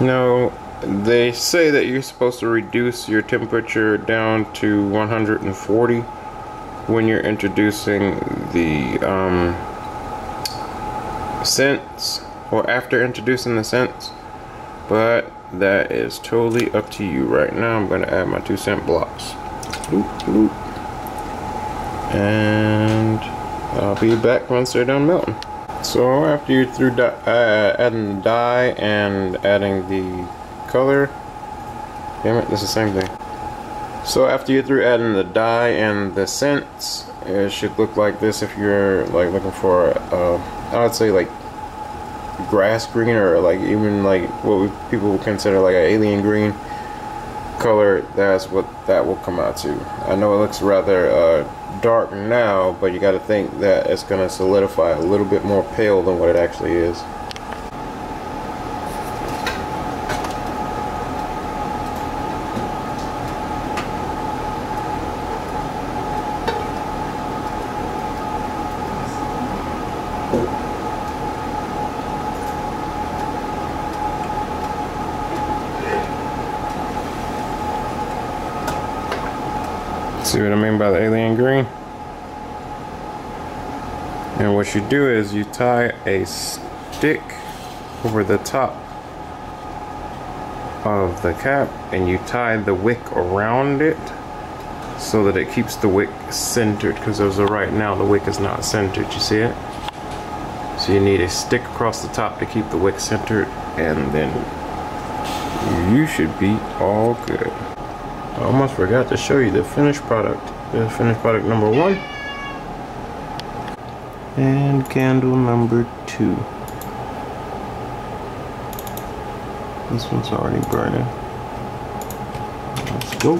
Now, they say that you're supposed to reduce your temperature down to 140 when you're introducing the scents, or after introducing the scents, but that is totally up to you. Right now I'm going to add my 2 scent blocks. And I'll be back once they're done melting. So after you're through adding the dye and adding the color, damn it, this is the same thing. So after you're through adding the dye and the scents, it should look like this. If you're like looking for I would say like grass green, or like even like what people would consider like an alien green color, that's what that will come out to. I know it looks rather dark now, but you got to think that it's going to solidify a little bit more pale than what it actually is. See what I mean by the alien green? And what you do is you tie a stick over the top of the cap, and you tie the wick around it so that it keeps the wick centered, because as of right now the wick is not centered. You see it? So you need a stick across the top to keep the wick centered, and then you should be all good. I almost forgot to show you the finished product. This is finished product number 1 and candle number 2. This one's already burning. Let's go.